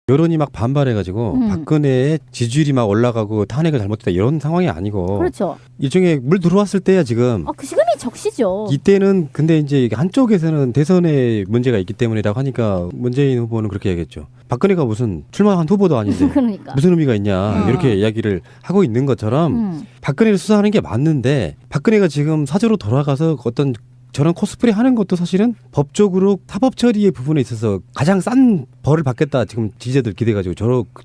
여론이 막 반발해가지고 박근혜의 지지율이 막 올라가고 탄핵을 잘못했다 이런 상황이 아니고 그렇죠. 일종의 물 들어왔을 때야 지금. 그 지금이 적시죠. 이때는 근데 이제 한쪽에서는 대선에 문제가 있기 때문이라고 하니까 문재인 후보는 그렇게 얘기했죠. 박근혜가 무슨 출마한 후보도 아닌데 그러니까. 무슨 의미가 있냐 이렇게 이야기를 하고 있는 것처럼 박근혜를 수사하는 게 맞는데 박근혜가 지금 사저로 돌아가서 어떤 저런 코스프레 하는 것도 사실은 법적으로 사법 처리의 부분에 있어서 가장 싼 벌을 받겠다 지금 지지자들 기대가지고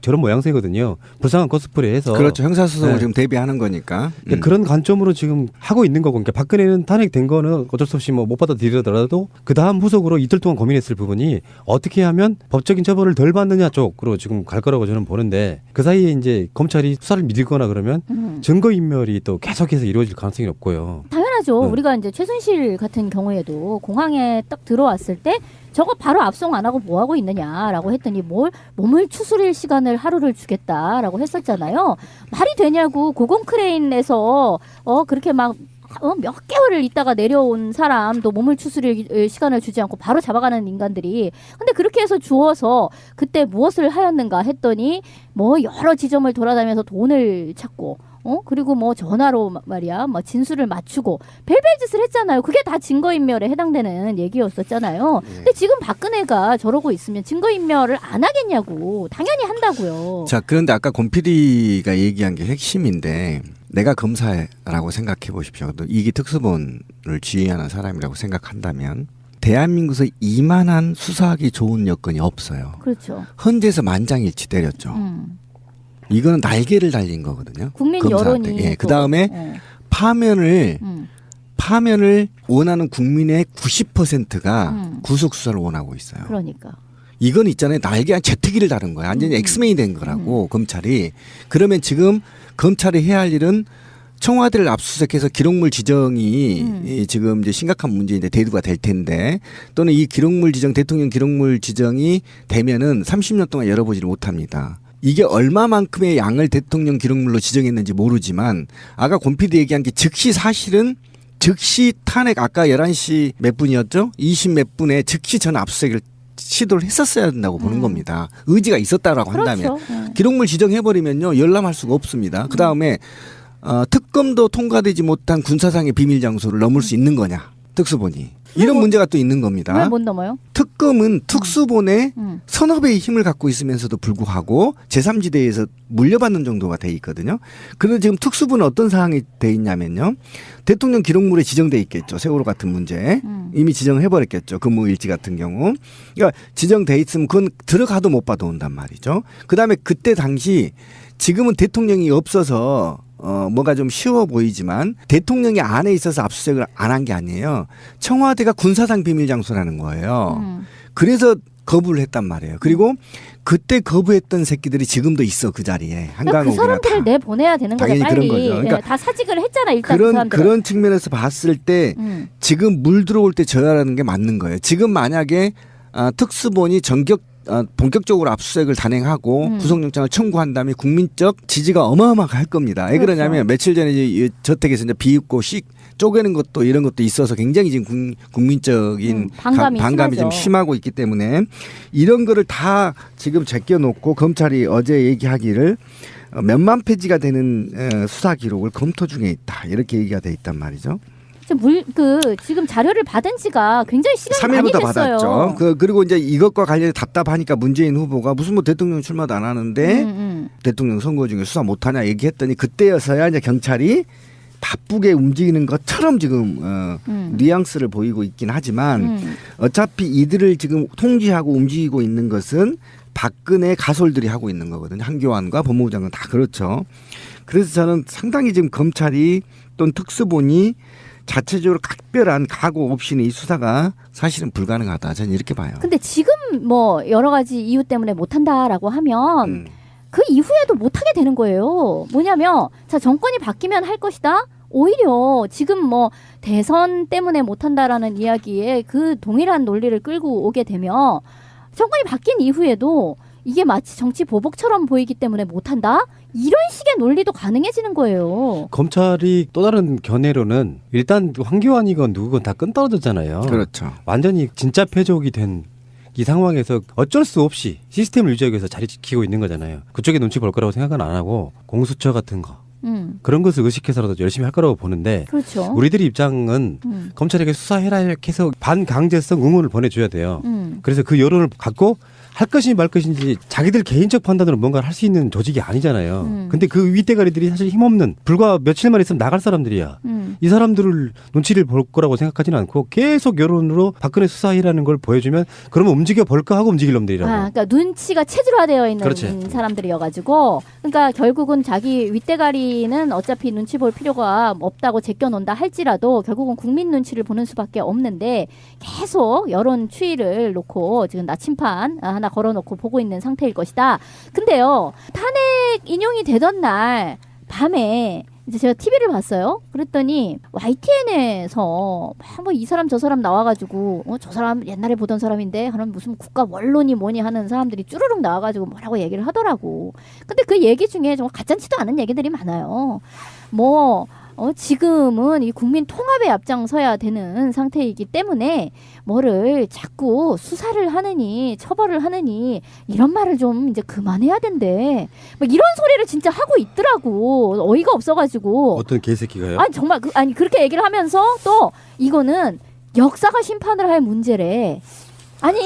저런 모양새거든요. 불쌍한 코스프레 해서. 그렇죠. 형사소송을 네. 지금 대비하는 거니까. 그런 관점으로 지금 하고 있는 거고. 그러니까 박근혜는 탄핵된 거는 어쩔 수 없이 뭐 못 받아들이더라도 그 다음 후속으로 이틀 동안 고민했을 부분이 어떻게 하면 법적인 처벌을 덜 받느냐 쪽으로 지금 갈 거라고 저는 보는데 그 사이에 이제 검찰이 수사를 믿거나 그러면 증거인멸이 또 계속해서 이루어질 가능성이 높고요. 당연하죠. 우리가 이제 최순실 같은 경우에도 공항에 딱 들어왔을 때 저거 바로 압송 안 하고 뭐 하고 있느냐라고 했더니 몸을 추스릴 시간을 하루를 주겠다라고 했었잖아요. 말이 되냐고 고공 크레인에서 그렇게 막 몇 개월을 있다가 내려온 사람도 몸을 추스릴 시간을 주지 않고 바로 잡아가는 인간들이 근데 그렇게 해서 주어서 그때 무엇을 하였는가 했더니 뭐 여러 지점을 돌아다니면서 돈을 찾고 그리고 뭐 전화로 말이야 뭐 진술을 맞추고 별별 짓을 했잖아요. 그게 다 증거인멸에 해당되는 얘기였었잖아요. 근데 지금 박근혜가 저러고 있으면 증거인멸을 안 하겠냐고. 당연히 한다고요. 자, 그런데 아까 권 PD가 얘기한 게 핵심인데 내가 검사라고 생각해 보십시오. 또 이기 특수본을 지휘하는 사람이라고 생각한다면 대한민국에서 이만한 수사하기 좋은 여건이 없어요. 그렇죠. 헌재에서 만장일치 때렸죠. 이거는 날개를 달린 거거든요. 국민 검사한테. 여론이. 예, 그다음에 파면을 원하는 국민의 90%가 구속 수사를 원하고 있어요. 그러니까. 이건 있잖아요. 날개한 제트기를 다른 거야. 완전히 엑스맨이 된 거라고 검찰이. 그러면 지금 검찰이 해야 할 일은 청와대를 압수수색해서 기록물 지정이 지금 이제 심각한 문제인데 대두가 될 텐데 또는 이 기록물 지정 대통령 기록물 지정이 되면은 30년 동안 열어보지를 못합니다. 이게 얼마만큼의 양을 대통령 기록물로 지정했는지 모르지만 아까 권 PD 얘기한 게 즉시 사실은 즉시 탄핵 아까 11시 몇 분이었죠? 20 몇 분에 즉시 전 압수수색을 시도를 했었어야 된다고 보는 겁니다. 의지가 있었다라고 한다면. 그렇죠. 기록물 지정해버리면요. 열람할 수가 없습니다. 그다음에 특검도 통과되지 못한 군사상의 비밀 장소를 넘을 수 있는 거냐. 특수본이. 이런 문제가 또 있는 겁니다. 왜 못 넘어요? 특검은 특수본의 서너 배의 힘을 갖고 있으면서도 불구하고 제3지대에서 물려받는 정도가 돼 있거든요. 그런데 지금 특수본은 어떤 상황이 돼 있냐면요. 대통령 기록물에 지정돼 있겠죠. 세월호 같은 문제. 이미 지정해버렸겠죠. 근무일지 같은 경우. 그러니까 지정돼 있으면 그건 들어가도 못 받아온단 말이죠. 그다음에 그때 당시 지금은 대통령이 없어서 뭐가 좀 쉬워 보이지만 대통령이 안에 있어서 압수수색을 안 한 게 아니에요. 청와대가 군사상 비밀 장소라는 거예요. 그래서 거부를 했단 말이에요. 그리고 그때 거부했던 새끼들이 지금도 있어 그 자리에 한강옥이나 그 사람들을 내보내야 되는 거죠. 당연히 빨리. 그런 거죠. 그러니까 다 사직을 했잖아 일단 그 사람들은. 그런 측면에서 봤을 때 지금 물 들어올 때 져야라는 게 맞는 거예요. 지금 만약에 특수본이 본격적으로 압수수색을 단행하고 구속영장을 청구한다면 국민적 지지가 어마어마하게 할 겁니다. 왜 그렇죠. 그러냐면 며칠 전에 이제 저택에서 이제 비웃고 쪼개는 것도 이런 것도 있어서 굉장히 지금 국민적인 반감이 좀 심하고 있기 때문에 이런 거를 다 지금 제껴놓고 검찰이 어제 얘기하기를 몇만 페이지가 되는 수사 기록을 검토 중에 있다 이렇게 얘기가 돼 있단 말이죠. 지금 자료를 받은 지가 굉장히 시간이 많이 3일부터 됐어요. 받았죠. 그리고 이제 이것과 관련해 답답하니까 문재인 후보가 무슨 뭐 대통령 출마도 안 하는데 대통령 선거 중에 수사 못하냐 얘기했더니 그때여서야 이제 경찰이 바쁘게 움직이는 것처럼 지금 뉘앙스를 보이고 있긴 하지만 어차피 이들을 지금 통제하고 움직이고 있는 것은 박근혜 가솔들이 하고 있는 거거든요. 한교안과 법무부 장관 다 그렇죠. 그래서 저는 상당히 지금 검찰이 또는 특수본이 자체적으로 각별한 각오 없이는 이 수사가 사실은 불가능하다. 저는 이렇게 봐요. 근데 지금 뭐 여러 가지 이유 때문에 못한다라고 하면 그 이후에도 못하게 되는 거예요. 뭐냐면 자 정권이 바뀌면 할 것이다. 오히려 지금 뭐 대선 때문에 못한다라는 이야기에 그 동일한 논리를 끌고 오게 되면 정권이 바뀐 이후에도 이게 마치 정치 보복처럼 보이기 때문에 못한다? 이런 식의 논리도 가능해지는 거예요. 검찰이 또 다른 견해로는 일단 황교안이건 누구건 다 끈 떨어졌잖아요. 그렇죠. 완전히 진짜 패족이 된 이 상황에서 어쩔 수 없이 시스템을 유지하기 위해서 자리 지키고 있는 거잖아요. 그쪽에 눈치 볼 거라고 생각은 안 하고 공수처 같은 거 그런 것을 의식해서라도 열심히 할 거라고 보는데 그렇죠. 우리들의 입장은 검찰에게 수사해라 이렇게 해서 반강제성 의문을 보내줘야 돼요. 그래서 그 여론을 갖고 할 것인지 말 것인지 자기들 개인적 판단으로 뭔가를 할 수 있는 조직이 아니잖아요. 근데 그 윗대가리들이 사실 힘없는 불과 며칠만 있으면 나갈 사람들이야. 이 사람들을 눈치를 볼 거라고 생각하지는 않고 계속 여론으로 박근혜 수사해라는 걸 보여주면 그러면 움직여 볼까 하고 움직일 놈들이라고. 그러니까 눈치가 체질화되어 있는 그렇지. 사람들이어가지고 그러니까 결국은 자기 윗대가리는 어차피 눈치 볼 필요가 없다고 제껴놓는다 할지라도 결국은 국민 눈치를 보는 수밖에 없는데 계속 여론 추이를 놓고 지금 나침판 하나 걸어놓고 보고 있는 상태일 것이다. 근데요, 탄핵 인용이 되던 날 밤에 이제 제가 TV를 봤어요. 그랬더니 YTN에서 뭐 이 사람 저 사람 나와가지고 저 사람 옛날에 보던 사람인데 하는 무슨 국가 원론이 뭐니 하는 사람들이 쭈르륵 나와가지고 뭐라고 얘기를 하더라고. 근데 그 얘기 중에 정말 가짠치도 않은 얘기들이 많아요. 뭐 지금은 이 국민 통합에 앞장서야 되는 상태이기 때문에 뭐를 자꾸 수사를 하느니 처벌을 하느니 이런 말을 좀 이제 그만해야 된대. 뭐 이런 소리를 진짜 하고 있더라고. 어이가 없어가지고. 어떤 개새끼가요? 아니 정말 아니 그렇게 얘기를 하면서 또 이거는 역사가 심판을 할 문제래. 아니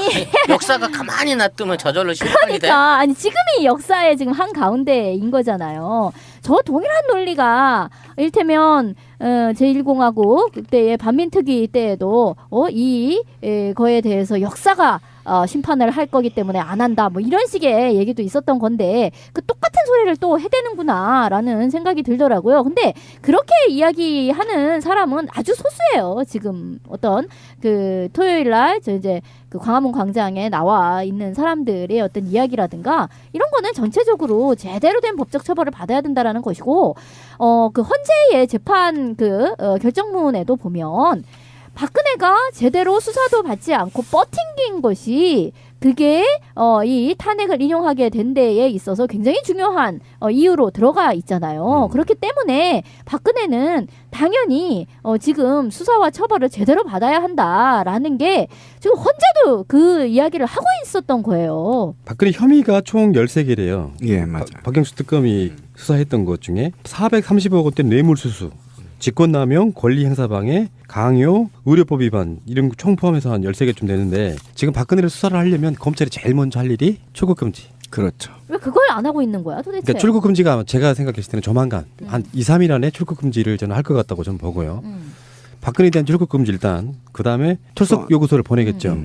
역사가 가만히 놔두면 저절로 심판이 돼. 그러니까 아니 지금이 역사의 지금 한 가운데인 거잖아요. 저 동일한 논리가 일테면 제1공화국 그때의 반민특위 때에도 거에 대해서 역사가 심판을 할 거기 때문에 안 한다 뭐 이런 식의 얘기도 있었던 건데 그 똑같은 소리를 또 해대는구나라는 생각이 들더라고요. 근데 그렇게 이야기하는 사람은 아주 소수예요. 지금 어떤 그 토요일 날 저 이제 그 광화문 광장에 나와 있는 사람들의 어떤 이야기라든가 이런 거는 전체적으로 제대로 된 법적 처벌을 받아야 된다라는 것이고 그 헌재의 재판 결정문에도 보면 박근혜가 제대로 수사도 받지 않고 버팅긴 것이 그게 이 탄핵을 인용하게 된 데에 있어서 굉장히 중요한 이유로 들어가 있잖아요. 그렇기 때문에 박근혜는 당연히 지금 수사와 처벌을 제대로 받아야 한다라는 게 지금 헌재도 그 이야기를 하고 있었던 거예요. 박근혜 혐의가 총 13개래요. 예, 맞아요. 박경수 특검이 수사했던 것 중에 430억 원대 뇌물수수, 직권남용, 권리행사방해, 강요, 의료법 위반 이런 거 총 포함해서 한 13개쯤 되는데 지금 박근혜를 수사를 하려면 검찰이 제일 먼저 할 일이 출국금지. 그렇죠. 왜 그걸 안 하고 있는 거야 도대체? 그러니까 출국금지가 제가 생각했을 때는 조만간 한 2, 3일 안에 출국금지를 저는 할 것 같다고 저는 보고요. 박근혜에 대한 출국금지 일단 그다음에 출석 요구서를 보내겠죠.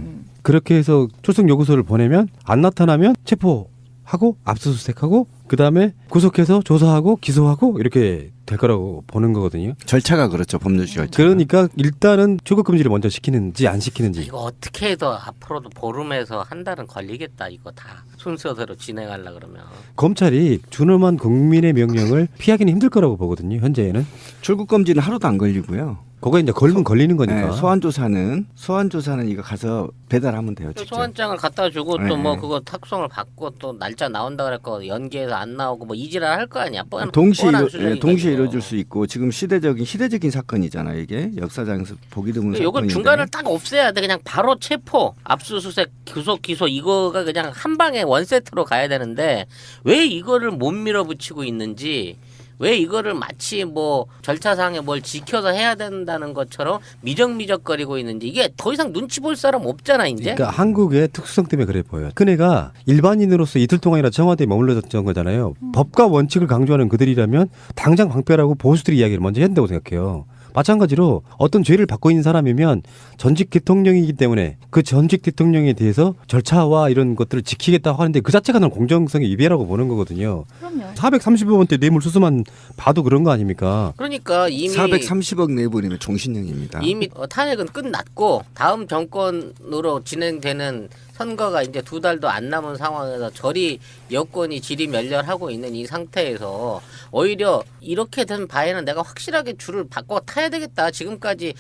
그렇게 해서 출석 요구서를 보내면 안 나타나면 체포하고 압수수색하고 그다음에 구속해서 조사하고 기소하고 이렇게 될 거라고 보는 거거든요. 절차가 그렇죠. 법률 절차. 그러니까 일단은 출국금지를 먼저 시키는지 안 시키는지. 이거 어떻게 해도 앞으로도 보름에서 한 달은 걸리겠다. 이거 다 순서대로 진행하려 그러면. 검찰이 준엄한 국민의 명령을 피하기는 힘들 거라고 보거든요. 현재는. 출국 금지는 하루도 안 걸리고요. 그거 이제 걸면 걸리는 거니까. 네, 소환 조사는 이거 가서 배달하면 돼요. 직접. 소환장을 갖다 주고 네. 또 뭐 그거 탁송을 받고 또 날짜 나온다 그랬고 연기해서 안 나오고 뭐 이지랄 할 거 아니야. 동시에 뻔한 수준이니까 동시에 이거. 이루어질 수 있고 지금 희대적인 사건이잖아요. 이게 역사장에서 보기 드문 요거 사건인데. 중간을 딱 없애야 돼. 그냥 바로 체포, 압수수색, 구속, 기소 이거가 그냥 한 방에 원 세트로 가야 되는데 왜 이거를 못 밀어붙이고 있는지, 왜 이거를 마치 뭐 절차상에 뭘 지켜서 해야 된다는 것처럼 미적미적거리고 있는지 이게 더 이상 눈치 볼 사람 없잖아 이제. 그러니까 한국의 특수성 때문에 그래 보여요. 큰애가 일반인으로서 이틀 동안이나 청와대에 머물렀던 거잖아요. 법과 원칙을 강조하는 그들이라면 당장 방패라고 보수들이 이야기를 먼저 해야 된다고 생각해요. 마찬가지로 어떤 죄를 받고 있는 사람이면 전직 대통령이기 때문에 그 전직 대통령에 대해서 절차와 이런 것들을 지키겠다고 하는데 그 자체가 는 공정성의 위배라고 보는 거거든요. 그럼요. 430억 원대 뇌물 수수만 봐도 그런 거 아닙니까? 그러니까 이미 430억 내부리면 종신형입니다. 이미 탄핵은 끝났고 다음 정권으로 진행되는 선거가 이제 2달도 안 남은 상황에서 저리 여권이 질이 멸렬하고 있는 이 상태에서 오히려 이렇게 된 바에는 내가 확실하게 줄을 바꿔 타야 되겠다. 지금까지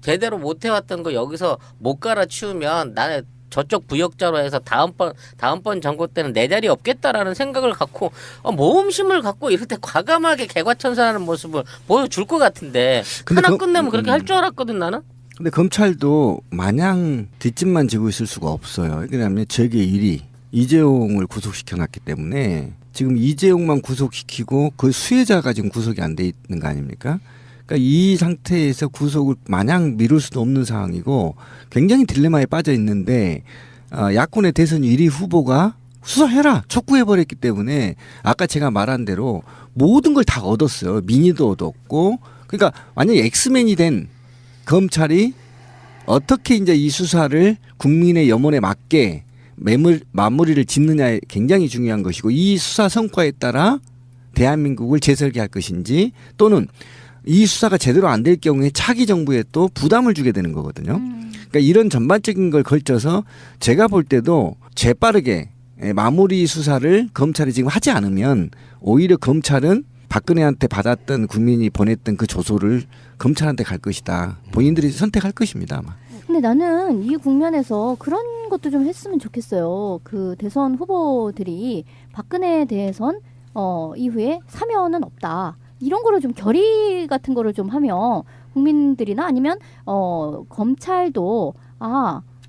제대로 못 해왔던 거 여기서 못 갈아치우면 나는 저쪽 부역자로 해서 다음번 정권 때는 내 자리 없겠다라는 생각을 갖고 모험심을 갖고 이럴 때 과감하게 개과천선하는 모습을 보여줄 것 같은데 하나 끝내면 그렇게 할 줄 알았거든 나는. 근데 검찰도 마냥 뒷짐만 지고 있을 수가 없어요. 왜냐하면 재계 1위 이재용을 구속시켜놨기 때문에 지금 이재용만 구속시키고 그 수혜자가 지금 구속이 안 돼 있는 거 아닙니까? 그러니까 이 상태에서 구속을 마냥 미룰 수도 없는 상황이고 굉장히 딜레마에 빠져 있는데 야권의 대선 1위 후보가 수사해라 촉구해버렸기 때문에 아까 제가 말한 대로 모든 걸 다 얻었어요. 민의도 얻었고 그러니까 완전히 엑스맨이 된 검찰이 어떻게 이제 이 수사를 국민의 염원에 맞게 마무리를 짓느냐에 굉장히 중요한 것이고 이 수사 성과에 따라 대한민국을 재설계할 것인지 또는 이 수사가 제대로 안 될 경우에 차기 정부에 또 부담을 주게 되는 거거든요. 그러니까 이런 전반적인 걸 걸쳐서 제가 볼 때도 재빠르게 마무리 수사를 검찰이 지금 하지 않으면 오히려 검찰은 박근혜한테 받았던 국민이 보냈던 그 조소를 검찰한테 갈 것이다. 본인들이 선택할 것입니다. 아마. 근데 나는 이 국면에서 그런 것도 좀 했으면 좋겠어요. 그 대선 후보들이 박근혜에 대해선 이후에 사면은 없다. 이런 거를 좀 결의 같은 거를 좀 하면 국민들이나 아니면 검찰도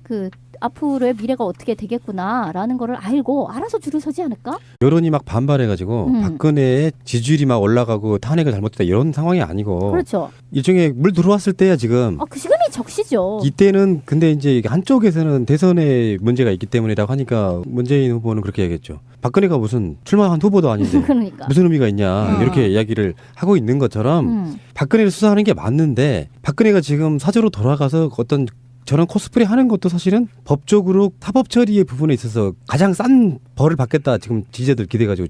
그 앞으로의 미래가 어떻게 되겠구나라는 거를 알고 알아서 줄을 서지 않을까? 여론이 막 반발해가지고 박근혜의 지지율이 막 올라가고 탄핵을 잘못했다 이런 상황이 아니고 그렇죠. 일종의 물 들어왔을 때야 지금 그 시간이 적시죠. 이때는 근데 이제 이게 한쪽에서는 대선에 문제가 있기 때문이라고 하니까 문재인 후보는 그렇게 얘기했죠. 박근혜가 무슨 출마한 후보도 아닌데 그러니까. 무슨 의미가 있냐 이렇게 이야기를 하고 있는 것처럼 박근혜를 수사하는 게 맞는데 박근혜가 지금 사저로 돌아가서 어떤 저런 코스프레 하는 것도 사실은 법적으로 사법 처리의 부분에 있어서 가장 싼 벌을 받겠다 지금 지지자들 기대가지고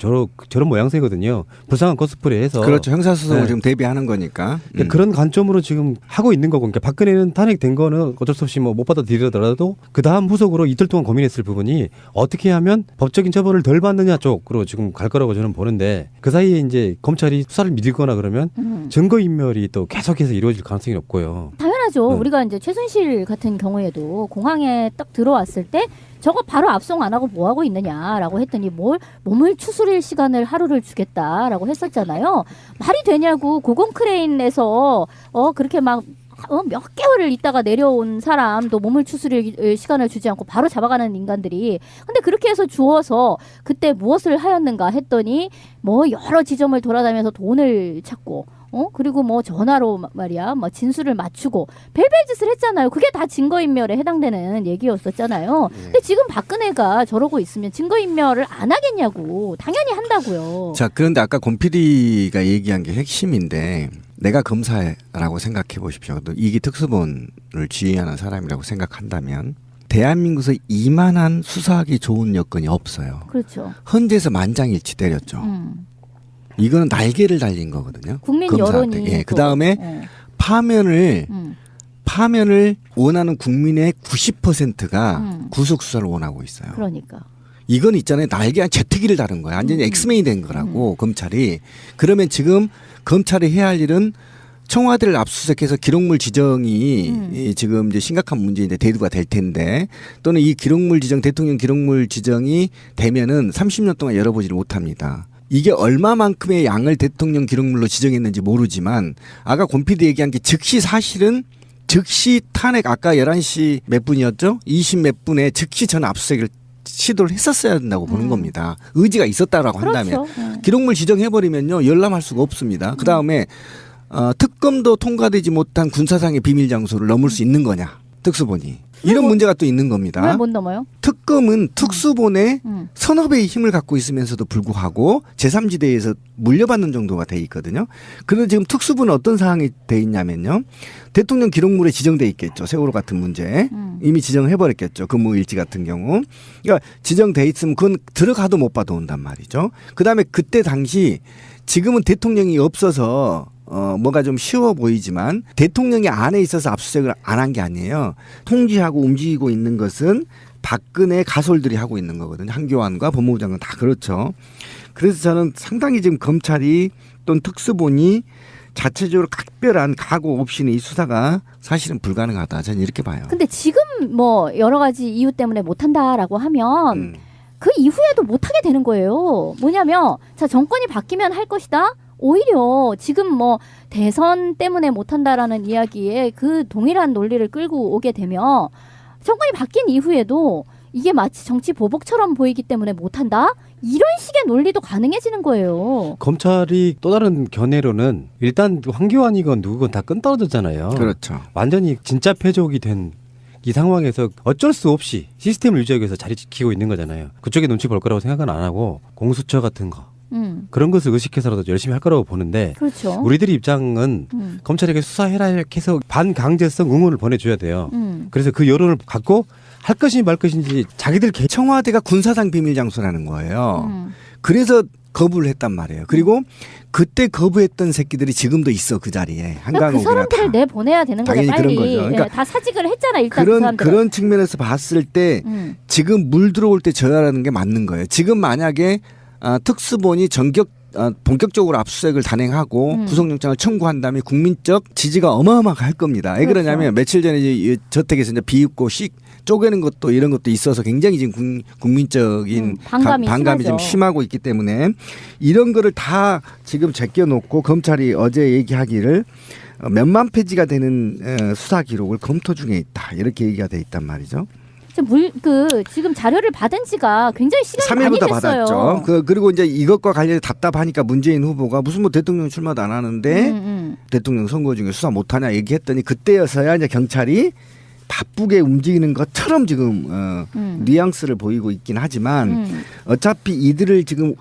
저런 모양새거든요. 불쌍한 코스프레해서 그렇죠. 형사소송을 네. 지금 대비하는 거니까. 그런 관점으로 지금 하고 있는 거고, 그러니까 박근혜는 탄핵된 거는 어쩔 수 없이 못 받아들이더라도 그 다음 후속으로 이틀 동안 고민했을 부분이 어떻게 하면 법적인 처벌을 덜 받느냐 쪽으로 지금 갈 거라고 저는 보는데 그 사이에 이제 검찰이 수사를 믿거나 그러면 증거인멸이 또 계속해서 이루어질 가능성이 높고요. 당연하죠. 우리가 이제 최순실 같은 경우에도 공항에 딱 들어왔을 때 저거 바로 압송 안 하고 뭐 하고 있느냐라고 했더니 몸을 추스릴 시간을 하루를 주겠다라고 했었잖아요. 말이 되냐고 고공 크레인에서 그렇게 막 몇 개월을 있다가 내려온 사람도 몸을 추스릴 시간을 주지 않고 바로 잡아가는 인간들이 근데 그렇게 해서 주어서 그때 무엇을 하였는가 했더니 뭐 여러 지점을 돌아다니면서 돈을 찾고 그리고 뭐 전화로 말이야 뭐 진술을 맞추고 별별 짓을 했잖아요. 그게 다 증거인멸에 해당되는 얘기였었잖아요. 근데 지금 박근혜가 저러고 있으면 증거인멸을 안 하겠냐고. 당연히 한다고요. 자, 그런데 아까 권 PD가 얘기한 게 핵심인데 내가 검사라고 생각해 보십시오. 또 이기 특수본을 지휘하는 사람이라고 생각한다면 대한민국에서 이만한 수사하기 좋은 여건이 없어요. 그렇죠. 헌재에서 만장일치 때렸죠. 이거는 날개를 달린 거거든요. 국민 검사한테. 여론이 예, 그다음에 파면을 원하는 국민의 90%가 구속 수사를 원하고 있어요. 그러니까. 이건 있잖아요. 날개한 제트기를 다른 거야. 완전히 엑스맨이 된 거라고 검찰이. 그러면 지금 검찰이 해야 할 일은 청와대를 압수수색해서 기록물 지정이 지금 이제 심각한 문제인데 대두가 될 텐데 또는 이 기록물 지정 대통령 기록물 지정이 되면은 30년 동안 열어보지를 못합니다. 이게 얼마만큼의 양을 대통령 기록물로 지정했는지 모르지만 아까 권 PD 얘기한 게 즉시 사실은 즉시 탄핵 아까 11시 몇 분이었죠? 20 몇 분에 즉시 전 압수수색을 시도를 했었어야 된다고 보는 겁니다. 의지가 있었다라고 한다면. 그렇죠. 기록물 지정해버리면요. 열람할 수가 없습니다. 그다음에 특검도 통과되지 못한 군사상의 비밀 장소를 넘을 수 있는 거냐. 특수본이. 이런 문제가 또 있는 겁니다. 왜 못 넘어요? 특검은 특수본의 서너 배의 힘을 갖고 있으면서도 불구하고 제3지대에서 물려받는 정도가 돼 있거든요. 그런데 지금 특수본은 어떤 상황이 돼 있냐면요. 대통령 기록물에 지정돼 있겠죠. 세월호 같은 문제. 이미 지정해버렸겠죠. 근무일지 같은 경우. 그러니까 지정돼 있으면 그건 들어가도 못 받아온단 말이죠. 그다음에 그때 당시 지금은 대통령이 없어서 뭔가 좀 쉬워 보이지만 대통령이 안에 있어서 압수수색을 안 한 게 아니에요. 통지하고 움직이고 있는 것은 박근혜 가솔들이 하고 있는 거거든요. 한교안과 법무부 장관 다 그렇죠. 그래서 저는 상당히 지금 검찰이 또는 특수본이 자체적으로 각별한 각오 없이는 이 수사가 사실은 불가능하다. 저는 이렇게 봐요. 근데 지금 뭐 여러 가지 이유 때문에 못한다라고 하면 그 이후에도 못하게 되는 거예요. 뭐냐면 자 정권이 바뀌면 할 것이다. 오히려 지금 뭐 대선 때문에 못한다라는 이야기에 그 동일한 논리를 끌고 오게 되면 정권이 바뀐 이후에도 이게 마치 정치 보복처럼 보이기 때문에 못한다? 이런 식의 논리도 가능해지는 거예요. 검찰이 또 다른 견해로는 일단 황교안이건 누구건 다 끈떨어졌잖아요. 그렇죠. 완전히 진짜 패족이 된 이 상황에서 어쩔 수 없이 시스템을 유지하기 위해서 자리 지키고 있는 거잖아요. 그쪽에 눈치 볼 거라고 생각은 안 하고 공수처 같은 거 그런 것을 의식해서라도 열심히 할 거라고 보는데 그렇죠. 우리들의 입장은 검찰에게 수사해라 이렇게 해서 반강제성 응원을 보내줘야 돼요. 그래서 그 여론을 갖고 할 것인지 말 것인지 자기들 청와대가 군사상 비밀 장소라는 거예요. 그래서 거부를 했단 말이에요. 그리고 그때 거부했던 새끼들이 지금도 있어 그 자리에 그러니까 한강옥이나 그 사람들을 다. 내보내야 되는 거죠. 당연히 빨리. 그런 거죠. 그러니까 다 사직을 했잖아. 일단 그 사람들은. 그런 측면에서 봤을 때 지금 물 들어올 때 져야라는 게 맞는 거예요. 지금 만약에 특수본이 본격적으로 압수수색을 단행하고 구속영장을 청구한 다음에 국민적 지지가 어마어마하게 할 겁니다. 왜 그렇죠. 그러냐면 며칠 전에 이제 저택에서 이제 비웃고 쪼개는 것도 이런 것도 있어서 굉장히 지금 국민적인 반감이 좀 심하고 있기 때문에 이런 거를 다 지금 제껴놓고 검찰이 어제 얘기하기를 몇만 페이지가 되는 수사 기록을 검토 중에 있다 이렇게 얘기가 돼 있단 말이죠. 지금 자료를 받은 지가 굉장히 시간이 많이 3일부터 됐어요. 받았죠. 그리고 이제 이것과 관련해 답답하니까 문재인 후보가 무슨 뭐 대통령 출마도 안 하는데 대통령 선거 중에 수사 못하냐 얘기했더니 그때여서야 이제 경찰이 바쁘게 움직이는 것처럼 지금 뉘앙스를 보이고 있긴 하지만 어차피 이들을 지금